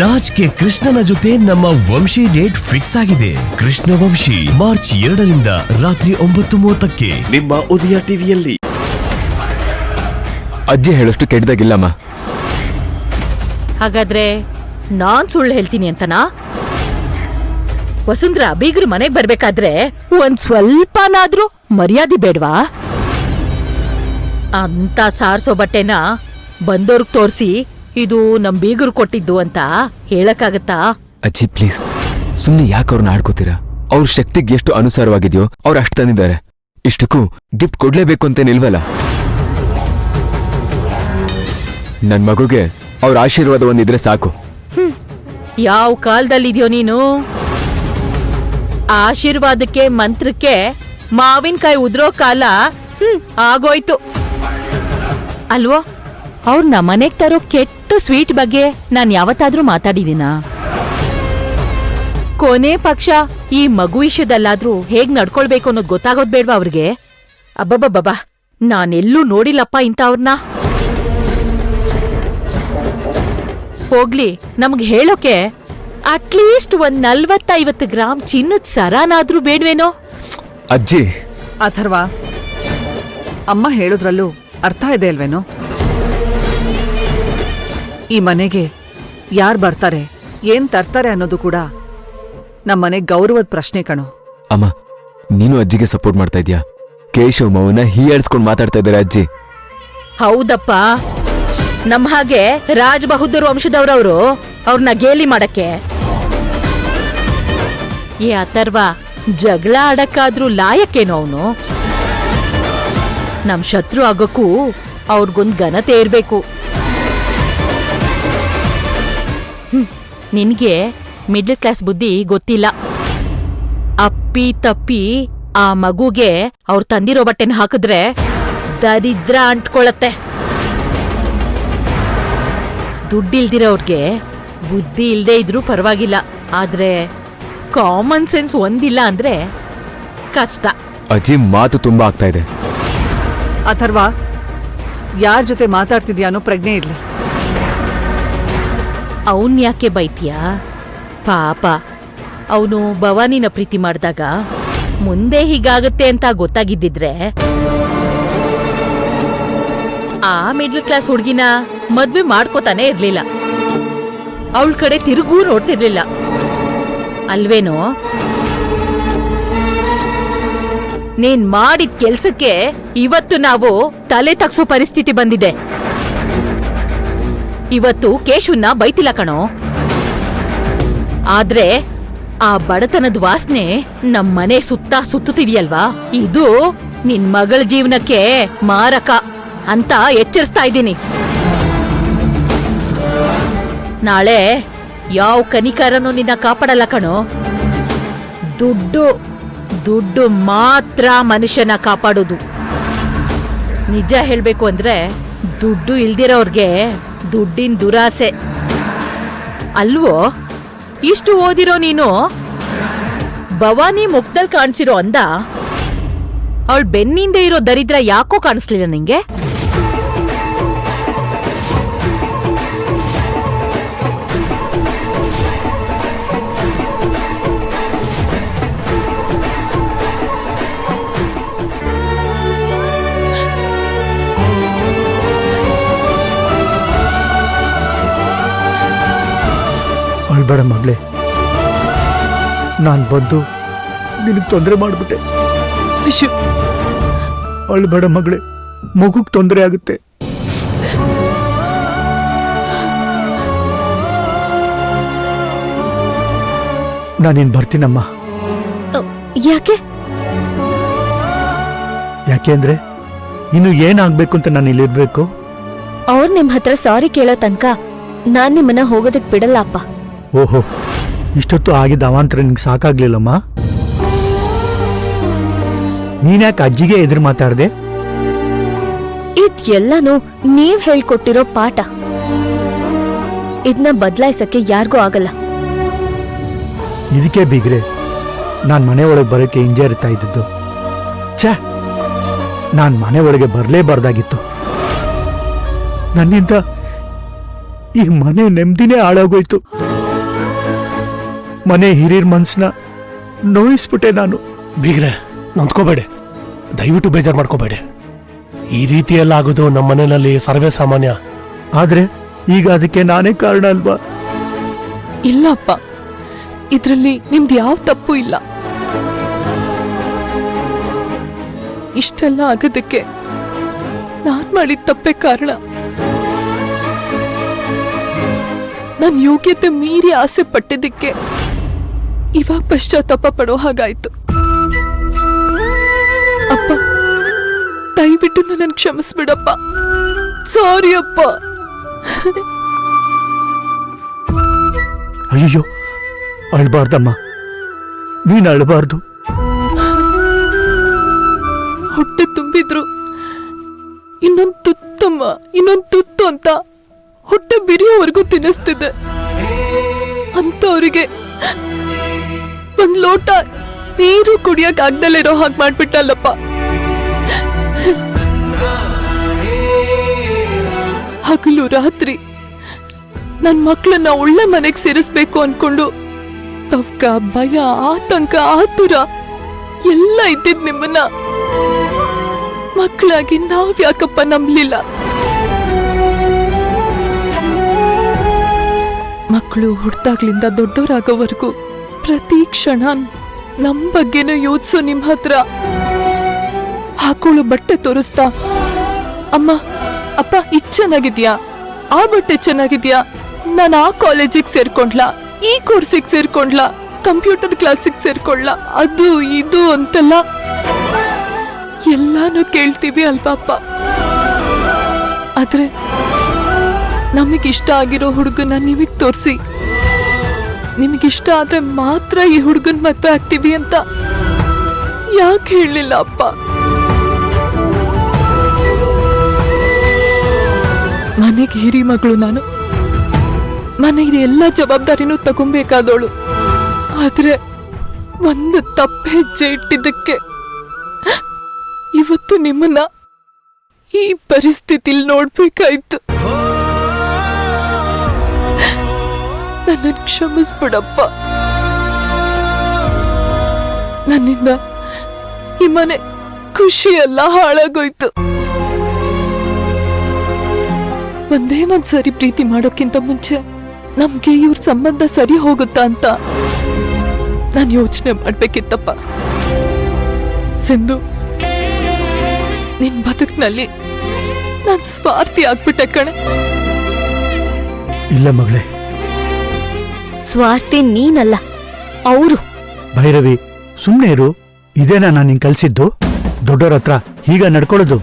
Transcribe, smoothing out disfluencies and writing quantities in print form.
Raj K ಕೃಷ್ಣನ ಜೊತೆ ನಮ್ಮ ವಂಶಿ ಡೇಟ್ ಫಿಕ್ಸ್ ಆಗಿದೆ. ಕೃಷ್ಣ ವಂಶಿ ಮಾರ್ಚ್ 2ರಿಂದ ರಾತ್ರಿ 9:30ಕ್ಕೆ ನಿಮ್ಮ ಉದಯ ಟಿವಿಯಲ್ಲಿ. ಅಜ್ಜಿ ಹೇಳೋಷ್ಟು ಕೆಟ್ಟದಾಗಿಲ್ಲಮ್ಮ. ಹಾಗಾದ್ರೆ ನಾನ್ ಸುಳ್ಳು ಹೇಳ್ತೀನಿ ಅಂತನಾ? ವಸುಂಧ್ರಾ ಬೀಗರು ಮನೆಗ್ ಬರ್ಬೇಕಾದ್ರೆ ಒಂದ್ ಸ್ವಲ್ಪನಾದ್ರೂ ಮರ್ಯಾದೆ ಬೇಡ್ವಾ? ಅಂತ ಸಾರ್ಸೋ ಬಟ್ಟೆನ ಬಂದೋರ್ಗ್ ತೋರ್ಸಿ ಇದು ನಮ್ ಬೀಗರು ಕೊಟ್ಟಿದ್ದು ಅಂತ ಹೇಳಕ್ಕಾಗತ್ತಾ? ಅಜ್ಜಿ ಪ್ಲೀಸ್, ಸುಮ್ನೆ ಯಾಕೆ ಅವ್ರನ್ನ ಆಡ್ಕೋತೀರಾ? ಅವ್ರ ಶಕ್ತಿಗೆ ಎಷ್ಟು ಅನುಸಾರವಾಗಿದ್ಯೋ ಅವ್ರು ಅಷ್ಟು ತಂದಿದ್ದಾರೆ. ಇಷ್ಟಕ್ಕೂ ಗಿಫ್ಟ್ ಕೊಡ್ಲೇಬೇಕು ಅಂತೇನಿಲ್ವಲ್ಲ. ನನ್ ಮಗುಗೆ ಅವ್ರ ಆಶೀರ್ವಾದ ಒಂದಿದ್ರೆ ಸಾಕು. ಯಾವ ಕಾಲದಲ್ಲಿದ್ಯೋ ನೀನು? ಆಶೀರ್ವಾದಕ್ಕೆ ಮಂತ್ರಕ್ಕೆ ಮಾವಿನಕಾಯಿ ಉದ್ರೋ ಕಾಲ ಆಗೋಯ್ತು ಅಲ್ವೋ? ಅವ್ರನ್ನ ಮನೆಗ್ ತರೋ ಕೆಟ್ಟ ಸ್ವೀಟ್ ಬಗ್ಗೆ ನಾನ್ ಯಾವತ್ತಾದ್ರೂ ಮಾತಾಡಿದೀನಾ? ಕೊನೆ ಪಕ್ಷ ಈ ಮಗು ವಿಷಯದಲ್ಲಾದ್ರೂ ಹೇಗ್ ನಡ್ಕೊಳ್ಬೇಕು ಅನ್ನೋದು ಗೊತ್ತಾಗೋದ್ ಬೇಡ್ವಾ ಅವ್ರಿಗೆ? ಅಬ್ಬಬ್ಬಬ್ಬಾ, ನಾನೆಲ್ಲೂ ನೋಡಿಲ್ಲಪ್ಪ ಇಂಥವ್ರನ್ನ. ಹೋಗ್ಲಿ, ನಮ್ಗೆ ಹೇಳೋಕೆ ಅಟ್ಲೀಸ್ಟ್ ಒಂದ್ 40-50 ಗ್ರಾಮ್ ಚಿನ್ನದ ಸರಾನಾದ್ರೂ ಬೇಡ್ವೇನೋ? ಅಜ್ಜಿ ಅಥರ್ವ, ಅಮ್ಮ ಹೇಳೋದ್ರಲ್ಲೂ ಅರ್ಥ ಇದೆ ಅಲ್ವೇನೋ? ಈ ಮನೆಗೆ ಯಾರ್ ಬರ್ತಾರೆ, ಏನ್ ತರ್ತಾರೆ ಅನ್ನೋದು ಕೂಡ ನಮ್ಮನೆ ಗೌರವದ ಪ್ರಶ್ನೆ ಕಣೋ. ಅಮ್ಮ, ನೀನು ಅಜ್ಜಿಗೆ ಸಪೋರ್ಟ್ ಮಾಡ್ತಾ ಇದ್ಯಾ? ಕೇಶವ್ ಮೌನ ಹೀಯಾಡ್ಸ್ಕೊಂಡ್ ಮಾತಾಡ್ತಾ ಇದ್ದಾರೆ ಅಜ್ಜಿ. ಹೌದಪ್ಪ, ನಮ್ ಹಾಗೆ ರಾಜ್ ಬಹದ್ದೂರ್ ವಂಶದವ್ರವ್ರು ಅವ್ರನ್ನ ಗೇಲಿ ಮಾಡಕ್ಕೆ. ಏ ಅಥರ್ವ, ಜಗಳ ಆಡಕ್ಕಾದ್ರೂ ಲಾಯಕ್ಕೇನೋ ಅವನು? ನಮ್ ಶತ್ರು ಆಗೋಕ್ಕೂ ಅವ್ರಿಗೊಂದ್ ಘನತೆ ಇರ್ಬೇಕು. ನಿನ್ಗೆ ಮಿಡ್ಲ್ ಕ್ಲಾಸ್ ಬುದ್ಧಿ ಗೊತ್ತಿಲ್ಲ. ಅಪ್ಪಿ ತಪ್ಪಿ ಆ ಮಗುಗೆ ಅವ್ರು ತಂದಿರೋ ಬಟ್ಟೆನ ಹಾಕಿದ್ರೆ ದರಿದ್ರ ಅಂಟ್ಕೊಳತ್ತೆ. ದುಡ್ಡಿಲ್ದಿರೋರ್ಗೆ ಬುದ್ಧಿ ಇಲ್ದೇ ಇದ್ರೂ ಪರವಾಗಿಲ್ಲ, ಆದ್ರೆ ಕಾಮನ್ ಸೆನ್ಸ್ ಒಂದಿಲ್ಲ ಅಂದ್ರೆ ಕಷ್ಟ. ಅಜ್ಜಿ ಮಾತು ತುಂಬಾ ಆಗ್ತಾ ಇದೆ. ಅಥರ್ವ, ಯಾರ್ ಜೊತೆ ಮಾತಾಡ್ತಿದ್ಯಾ ಅನ್ನೋ ಪ್ರಜ್ಞೆ ಇರ್ಲಿ. ಅವನ್ ಯಾಕೆ ಬೈತೀಯಾ? ಪಾಪ, ಅವನು ಭವಾನಿನ ಪ್ರೀತಿ ಮಾಡಿದಾಗ ಮುಂದೆ ಹೀಗಾಗತ್ತೆ ಅಂತ ಗೊತ್ತಾಗಿದ್ದಿದ್ರೆ ಆ ಮಿಡ್ಲ್ ಕ್ಲಾಸ್ ಹುಡ್ಗಿನ ಮದ್ವೆ ಮಾಡ್ಕೋತಾನೆ ಇರ್ಲಿಲ್ಲ. ಅವಳ ಕಡೆ ತಿರುಗೂ ನೋಡ್ತಿರ್ಲಿಲ್ಲ ಅಲ್ವೇನೋ? ನೀನ್ ಮಾಡಿದ ಕೆಲ್ಸಕ್ಕೆ ಇವತ್ತು ನಾವು ತಲೆ ತಗ್ಸೋ ಪರಿಸ್ಥಿತಿ ಬಂದಿದೆ. ಇವತ್ತು ಕೇಶವನ್ನ ಬೈತಿಲ್ಲ ಕಣೋ, ಆದ್ರೆ ಆ ಬಡತನದ ವಾಸನೆ ನಮ್ಮನೆ ಸುತ್ತ ಸುತ್ತುತ್ತಿದೆಯಲ್ವಾ, ಇದು ನಿನ್ ಮಗಳ ಜೀವನಕ್ಕೆ ಮಾರಕ ಅಂತ ಎಚ್ಚರಿಸ್ತಾ ಇದ್ದೀನಿ. ನಾಳೆ ಯಾವ ಕನಿಕರನೂ ನಿನ್ನ ಕಾಪಾಡಲ್ಲ ಕಣೋ. ದುಡ್ಡು ಮಾತ್ರ ಮನುಷ್ಯನ ಕಾಪಾಡೋದು. ನಿಜ ಹೇಳ್ಬೇಕು ಅಂದ್ರೆ ದುಡ್ಡು ಇಲ್ದಿರೋರ್ಗೆ ದುಡ್ಡಿನ ದುರಾಸೆ ಅಲ್ವೋ? ಇಷ್ಟು ಓದಿರೋ ನೀನು ಭವಾನಿ ಮುಖದಲ್ಲಿ ಕಾಣಿಸಿರೋ ಅಂದ ಅವಳ ಬೆನ್ನಿಂದ ಇರೋ ದರಿದ್ರ ಯಾಕೋ ಕಾಣಿಸ್ಲಿಲ್ಲ ನಿಂಗೆ? ಅಳ್ಬೇಡ ಮಗಳೇ, ನಾನು ಬಂದು ನಿನಗೆ ತೊಂದರೆ ಮಾಡ್ಬಿಟ್ಟೆ. ಅಳ್ಬೇಡ ಮಗಳೇ, ಮಗುಗ್ ತೊಂದರೆ ಆಗುತ್ತೆ. ನಾನಿನ್ ಬರ್ತೀನಮ್ಮ. ಯಾಕೆ? ಯಾಕೆ ಅಂದ್ರೆ ಇನ್ನು ಏನಾಗ್ಬೇಕು ಅಂತ ನಾನು ಇಲ್ಲಿರ್ಬೇಕು. ಅವ್ರು ನಿಮ್ ಹತ್ರ ಸಾರಿ ಕೇಳೋ ತನಕ ನಾನ್ ನಿಮ್ಮನ್ನ ಹೋಗೋದಕ್ ಬಿಡಲ್ಲ ಅಪ್ಪ. ಓಹೋ, ಇಷ್ಟೊತ್ತು ಆಗಿದ್ದ ಅವಾಂತರ ನಿಂಗೆ ಸಾಕಾಗ್ಲಿಲ್ಲಮ್ಮ? ನೀನ್ಯಾಕೆ ಅಜ್ಜಿಗೆ ಎದುರು ಮಾತಾಡ್ದೆ? ಇದ್ ಎಲ್ಲಾನು ನೀವ್ ಹೇಳ್ಕೊಟ್ಟಿರೋ ಪಾಠ. ಇದನ್ನ ಬದಲಾಯಿಸಕ್ಕೆ ಯಾರಿಗೂ ಆಗಲ್ಲ. ಇದಕ್ಕೆ ಬಿಗ್ರೆ ನಾನ್ ಮನೆ ಒಳಗೆ ಬರೋಕೆ ಹಿಂಜರಿತಾ ಇದ್ದದ್ದು. ಛೇ, ನಾನ್ ಮನೆ ಒಳಗೆ ಬರ್ಲೇಬಾರ್ದಾಗಿತ್ತು. ನನ್ನಿಂದ ಈ ಮನೆ ನೆಮ್ಮದಿನೇ ಹಾಳಾಗೋಯ್ತು. ಮನೆ ಹಿರಿಯರ ಮನ್ಸನ್ನ ನೋಯಿಸ್ಬಿಟ್ಟೆ ನಾನು. ಬೀಗ್ರೆ ನೊಂದ್ಕೋಬೇಡಿ, ದಯವಿಟ್ಟು ಬೇಜಾರು ಮಾಡ್ಕೋಬೇಡಿ. ಈ ರೀತಿಯೆಲ್ಲ ಆಗೋದು ನಮ್ಮ ಮನೆಯಲ್ಲಿ ಸರ್ವೇ ಸಾಮಾನ್ಯ. ಆದ್ರೆ ಈಗ ಅದಕ್ಕೆ ನಾನೇ ಕಾರಣ ಅಲ್ವಾ? ಇಲ್ಲಪ್ಪ, ಇದ್ರಲ್ಲಿ ನಿಮ್ದು ಯಾವ ತಪ್ಪು ಇಲ್ಲ. ಇಷ್ಟೆಲ್ಲ ಆಗೋದಕ್ಕೆ ನಾನ್ ಮಾಡಿದ ತಪ್ಪೇ ಕಾರಣ. ನನ್ ಯೋಗ್ಯತೆ ಮೀರಿ ಆಸೆ ಪಟ್ಟಿದ್ದಕ್ಕೆ ಇವಾಗ ಪಶ್ಚಾತ್ತಾಪ ಪಡೋ ಹಾಗಾಯ್ತು. ಅಪ್ಪ, ದಯವಿಟ್ಟು ನನ್ನ ಕ್ಷಮಿಸ್ಬಿಡಪ್ಪ. ಸಾರಿ ಅಪ್ಪ. ಅಯ್ಯೋ, ಅಳ್ಬಾರ್ದಮ್ಮ, ನೀನ್ ಅಳ್ಬಾರ್ದು. ಹೊಟ್ಟೆ ತುಂಬಿದ್ರು ಇನ್ನೊಂದು ತುತ್ತಮ್ಮ, ಇನ್ನೊಂದು ತುತ್ತು ಅಂತ ಹೊಟ್ಟೆ ಬಿರಿಯೋವರೆಗೂ ತಿನ್ನಿಸ್ತಿದ್ದೆ. ಅಂತವ್ರಿಗೆ ಒಂದ್ ಲೋಟ ನೀರು ಕುಡಿಯಕ್ ಆಗ್ದಲ್ಲಿರೋ ಹಾಗೆ ಮಾಡ್ಬಿಟ್ಟಲ್ಲಪ್ಪ. ಹಗಲು ರಾತ್ರಿ ನನ್ ಮಕ್ಳನ್ನ ಒಳ್ಳೆ ಮನೆಗ್ ಸೇರಿಸ್ಬೇಕು ಅನ್ಕೊಂಡು ತವ್ಕ, ಭಯ, ಆತಂಕ, ಆತುರ ಎಲ್ಲ ಇದ್ದಿದ್ ನಿಮ್ಮನ್ನ ಮಕ್ಕಳಾಗಿ ನಾವ್ ಯಾಕಪ್ಪ ನಂಬಲಿಲ್ಲ? ಮಕ್ಕಳು ಹುಡ್ದಾಗ್ಲಿಂದ ದೊಡ್ಡವರಾಗೋವರೆಗೂ ಪ್ರತಿ ಕ್ಷಣ ನಮ್ ಬಗ್ಗೆನೂ ಯೋಚಿಸೋ ನಿಮ್ ಹತ್ರ ಹಾಕೊಳ್ಳೋ ಬಟ್ಟೆ ತೋರಿಸ್ತಾ, ಅಮ್ಮ, ಅಪ್ಪ, ಇದ್ ಚೆನ್ನಾಗಿದ್ಯಾ, ಆ ಬಟ್ಟೆ ಚೆನ್ನಾಗಿದ್ಯಾ, ನಾನು ಆ ಕಾಲೇಜಿಗೆ ಸೇರ್ಕೊಂಡ್ಲಾ, ಈ ಕೋರ್ಸಿಗೆ ಸೇರ್ಕೊಂಡ್ಲಾ, ಕಂಪ್ಯೂಟರ್ ಕ್ಲಾಸಿಗೆ ಸೇರ್ಕೊಂಡ್ಲಾ, ಅದು ಇದು ಅಂತೆಲ್ಲ ಎಲ್ಲಾನು ಕೇಳ್ತೀವಿ ಅಲ್ವಾಪ್ಪ. ಆದ್ರೆ ನಮಗಿಷ್ಟ ಆಗಿರೋ ಹುಡುಗನ ನಿಮಗ್ ತೋರಿಸಿ, ನಿಮಗಿಷ್ಟ ಆದ್ರೆ ಮಾತ್ರ ಈ ಹುಡುಗನ್ ಮದ್ವೆ ಆಗ್ತೀವಿ ಅಂತ ಯಾಕೆ ಹೇಳಲಿಲ್ಲ ಅಪ್ಪ? ಮನೆಗೆ ಹಿರಿ ಮಗಳು ನಾನು, ಮನೆಗೆ ಎಲ್ಲ ಜವಾಬ್ದಾರಿನೂ ತಗೊಬೇಕಾದವಳು. ಆದ್ರೆ ಒಂದು ತಪ್ಪು ಹೆಜ್ಜೆ ಇಟ್ಟಿದ್ದಕ್ಕೆ ಇವತ್ತು ನಿಮ್ಮನ್ನ ಈ ಪರಿಸ್ಥಿತಿಲಿ ನೋಡ್ಬೇಕಾಯ್ತು. ನನ್ನ ಕ್ಷಮಿಸ್ಬಿಡಪ್ಪ. ನನ್ನಿಂದ ಈ ಮನೆ ಖುಷಿಯೆಲ್ಲ ಹಾಳಾಗೋಯ್ತು. ಒಂದೇ ಒಂದ್ಸರಿ ಪ್ರೀತಿ ಮಾಡೋಕ್ಕಿಂತ ಮುಂಚೆ ನಮ್ಗೆ ಇವ್ರ ಸಂಬಂಧ ಸರಿ ಹೋಗುತ್ತಾ ಅಂತ ನಾನು ಯೋಚನೆ ಮಾಡ್ಬೇಕಿತ್ತಪ್ಪ. ಸಿಂಧು, ನಿನ್ ಬದುಕಿನಲ್ಲಿ ನಾನ್ ಸ್ವಾರ್ಥಿ ಆಗ್ಬಿಟ್ಟೆ ಕಣೆ. ಇಲ್ಲ ಮಗಳೇ, ಸ್ವಾರ್ಥಿ ನೀನಲ್ಲ, ಅವರು. ಭೈರವಿ, ಸುಮ್ನೆ ಇರು. ಇದೇನಾ ನಾನು ನಿಂಗೆ ಕಲ್ಸಿದ್ದು? ದೊಡ್ಡೋರ ಹತ್ರ ಹೀಗ ನಡ್ಕೊಳ್ಳೋದು